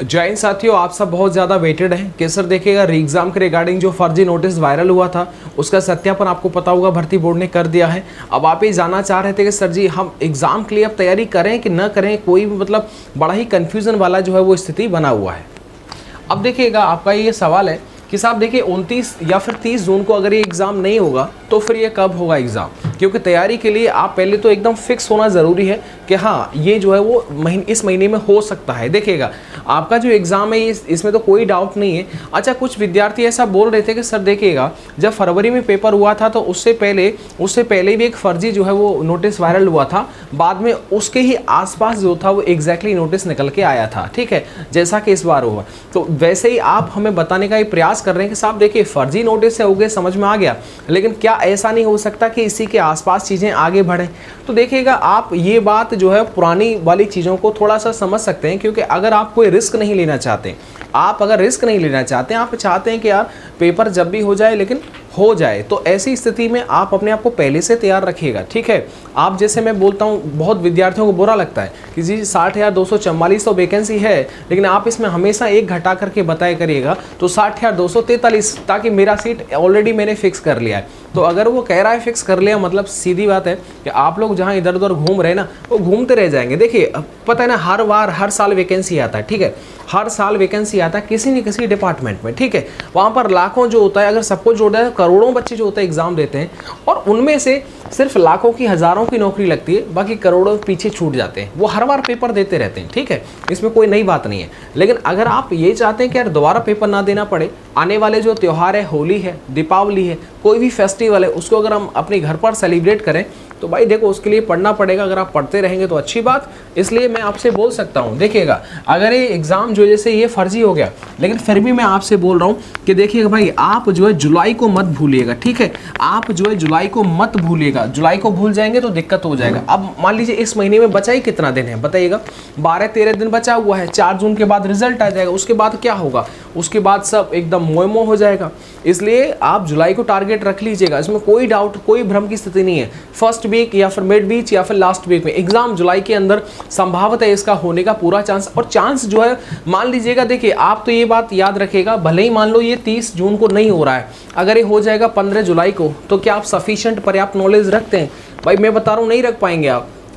जय हिंद साथियों, आप सब बहुत ज़्यादा वेटेड हैं कि सर देखिएगा री एग्ज़ाम के रिगार्डिंग जो फर्जी नोटिस वायरल हुआ था उसका सत्यापन आपको पता होगा भर्ती बोर्ड ने कर दिया है। अब आप ये जानना चाह रहे थे कि सर जी हम एग्ज़ाम के लिए अब तैयारी करें कि न करें, कोई भी मतलब बड़ा ही कन्फ्यूज़न वाला जो है वो स्थिति बना हुआ है। अब देखिएगा आपका ये सवाल है कि साहब देखिए 29 या फिर 30 जून को अगर ये एग्ज़ाम नहीं होगा तो फिर ये कब होगा एग्ज़ाम, क्योंकि तैयारी के लिए आप पहले तो एकदम फिक्स होना ज़रूरी है कि हाँ ये जो है वो इस महीने में हो सकता है। देखिएगा आपका जो एग्ज़ाम है इसमें तो कोई डाउट नहीं है। अच्छा, कुछ विद्यार्थी ऐसा बोल रहे थे कि सर देखिएगा जब फरवरी में पेपर हुआ था तो उससे पहले भी एक फर्जी जो है वो नोटिस वायरल हुआ था, बाद में उसके ही आसपास जो था वो एग्जैक्टली नोटिस निकल के आया था, ठीक है, जैसा कि इस बार हुआ। तो वैसे ही आप हमें बताने का ये प्रयास कर रहे हैं कि साहब देखिए फर्जी नोटिस से हो गए, समझ में आ गया, लेकिन क्या ऐसा नहीं हो सकता कि इसी के आसपास चीज़ें आगे बढ़ें? तो देखिएगा आप ये बात जो है पुरानी वाली चीज़ों को थोड़ा सा समझ सकते हैं, क्योंकि अगर आप कोई रिस्क नहीं लेना चाहते, आप चाहते हैं कि यार पेपर जब भी हो जाए लेकिन हो जाए, तो ऐसी स्थिति में आप अपने आप को पहले से तैयार रखिएगा, ठीक है। आप जैसे मैं बोलता हूँ बहुत विद्यार्थियों को बुरा लगता है कि जी 60,244 तो वैकेंसी है, लेकिन आप इसमें हमेशा एक घटा करके बताया करिएगा तो 60,243, ताकि मेरा सीट ऑलरेडी मैंने फिक्स कर लिया है। तो अगर वो कह रहा है फिक्स कर लिया, मतलब सीधी बात है कि आप लोग जहाँ इधर उधर घूम रहे हैं ना, वो घूमते रह जाएंगे। देखिए पता है ना, हर साल वैकेंसी आता है, ठीक है, हर साल वैकेंसी आता है किसी न किसी डिपार्टमेंट में, ठीक है। वहाँ पर लाखों जो होता है, अगर सबको जोड़ा है करोड़ों बच्चे जो होते हैं एग्जाम देते हैं, और उनमें से सिर्फ लाखों की हज़ारों की नौकरी लगती है, बाकी करोड़ों पीछे छूट जाते हैं। वो हर बार पेपर देते रहते हैं, ठीक है, इसमें कोई नई बात नहीं है। लेकिन अगर आप ये चाहते हैं कि यार दोबारा पेपर ना देना पड़े, आने वाले जो त्यौहार है, होली है, दीपावली है, कोई भी फेस्टिवल है, उसको अगर हम अपने घर पर सेलिब्रेट करें तो भाई देखो उसके लिए पढ़ना पड़ेगा। अगर आप पढ़ते रहेंगे तो अच्छी बात। इसलिए मैं आपसे बोल सकता हूँ, देखिएगा अगर ये एग्ज़ाम जो जैसे ये फर्जी हो गया, लेकिन फिर भी मैं आपसे बोल रहा हूँ कि देखिएगा भाई आप जो है जुलाई को मत भूलिएगा, ठीक है, आप जो है जुलाई को मत भूलिएगा। जुलाई को भूल जाएंगे तो दिक्कत हो जाएगा। अब मान लीजिए इस महीने में बचा ही कितना दिन है बताइएगा, 12-13 दिन बचा हुआ है। 4 जून के बाद रिजल्ट आ जाएगा, उसके बाद क्या होगा, उसके बाद सब एकदम मोह हो जाएगा। इसलिए आप जुलाई को टारगेट रख लीजिएगा, इसमें कोई डाउट, कोई भ्रम की स्थिति नहीं है। फर्स्ट वीक या फिर मिड वीक या फिर लास्ट वीक में एग्जाम जुलाई के अंदर संभावत है इसका होने का पूरा चांस। और चांस जो है मान लीजिएगा, देखिए आप तो ये बात याद रखिएगा, भले ही मान लो ये 30 जून को नहीं हो रहा है, अगर ये हो जाएगा 15 जुलाई को, तो क्या आप सफिशिएंट पर्याप्त नॉलेज रखते हैं? भाई मैं बता रहा हूँ नहीं रख पाएंगे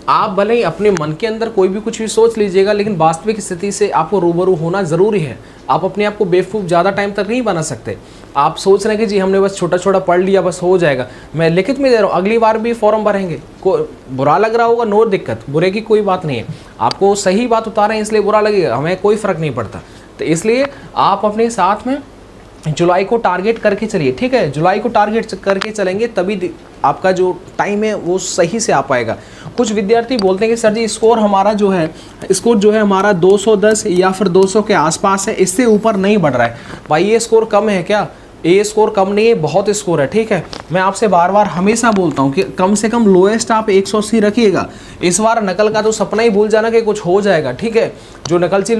आप भले ही अपने मन के अंदर कोई भी कुछ भी सोच लीजिएगा, लेकिन वास्तविक स्थिति से आपको रूबरू होना ज़रूरी है। आप अपने आप को बेवकूफ़ ज़्यादा टाइम तक नहीं बना सकते। आप सोच रहे हैं कि जी हमने बस छोटा छोटा पढ़ लिया बस हो जाएगा। मैं लिखित में दे रहा हूँ, अगली बार भी फॉर्म भरेंगे, को बुरा लग रहा होगा, नो दिक्कत, बुरे की कोई बात नहीं है। आपको सही बात उतार रहे हैं इसलिए बुरा लगेगा, हमें कोई फ़र्क नहीं पड़ता। तो इसलिए आप अपने साथ में जुलाई को टारगेट करके चलिए, ठीक है, जुलाई को टारगेट करके चलेंगे तभी आपका जो टाइम है वो सही से आ पाएगा। कुछ विद्यार्थी बोलते हैं कि सर जी स्कोर जो है हमारा 210 या फिर 200 के आसपास है, इससे ऊपर नहीं बढ़ रहा है। भाई ये स्कोर कम है क्या? ये स्कोर कम नहीं है, बहुत स्कोर है, ठीक है। मैं आपसे बार बार हमेशा बोलता हूँ कि कम से कम लोएस्ट आप 180 रखिएगा। इस बार नकल का तो सपना ही भूल जाना कि कुछ हो जाएगा, ठीक है। जो नकलची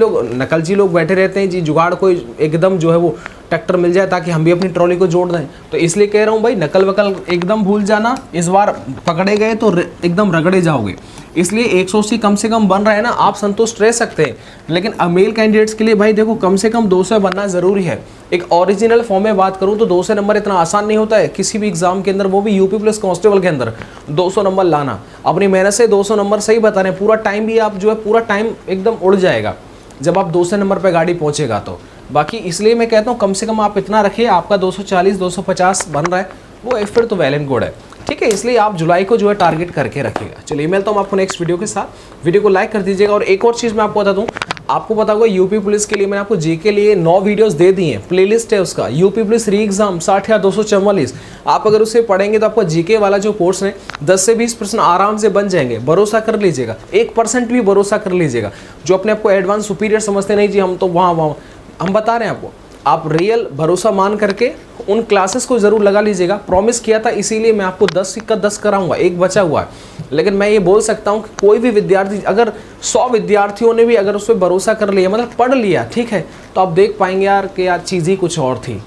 लोग बैठे रहते हैं जी, जुगाड़ कोई एकदम जो है वो ट्रैक्टर मिल जाए ताकि हम भी अपनी ट्रॉली को जोड़ दें। तो इसलिए कह रहा हूँ भाई नकल वकल एकदम भूल जाना, इस बार पकड़े गए तो एकदम रगड़े जाओगे। इसलिए 180 कम से कम बन रहा है ना, आप संतुष्ट रह सकते हैं। लेकिन मेल कैंडिडेट्स के लिए भाई देखो कम से कम 200 बनना ज़रूरी है। एक ओरिजिनल फॉर्म में बात करूँ तो 200 नंबर इतना आसान नहीं होता है किसी भी एग्जाम के अंदर, वो भी यूपी प्लस कांस्टेबल के अंदर 200 नंबर लाना। अपनी मेहनत से 200 नंबर सही बता रहे हैं, पूरा टाइम भी आप जो है पूरा टाइम एकदम उड़ जाएगा जब आप 200 नंबर पर गाड़ी पहुँचेगा तो। बाकी इसलिए मैं कहता हूँ कम से कम आप इतना रखिए, आपका 240-250 बन रहा है वो फिर तो वेल एंड गुड है, ठीक है। इसलिए आप जुलाई को जो है टारगेट करके रखिएगा। चलिए मिलता हूँ आपको नेक्स्ट वीडियो के साथ। वीडियो को लाइक कर दीजिएगा। और एक और चीज़ मैं आपको बता दूँ, आपको पता होगा यूपी पुलिस के लिए मैंने आपको जी के लिए 9 वीडियोस दे दी हैं, प्लेलिस्ट है उसका, यूपी पुलिस री एग्जाम 60,244। आप अगर उसे पढ़ेंगे तो आपको जीके वाला जो कोर्स है 10 से 20% आराम से बन जाएंगे। भरोसा कर लीजिएगा, 1% भी भरोसा कर लीजिएगा। जो अपने आपको एडवांस सुपीरियर समझते नहीं जी हम तो वहाँ हम बता रहे हैं आपको, आप रियल भरोसा मान करके उन क्लासेस को ज़रूर लगा लीजिएगा। प्रॉमिस किया था, इसीलिए मैं आपको 10 का 10 कराऊंगा, एक बचा हुआ है। लेकिन मैं ये बोल सकता हूँ कि कोई भी विद्यार्थी, अगर 100 विद्यार्थियों ने भी अगर उस पर भरोसा कर लिया, मतलब पढ़ लिया, ठीक है, तो आप देख पाएंगे यार कि यार चीज़ ही कुछ और थी।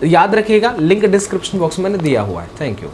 याद रखिएगा, लिंक डिस्क्रिप्शन बॉक्स में मैंने दिया हुआ है। Thank you.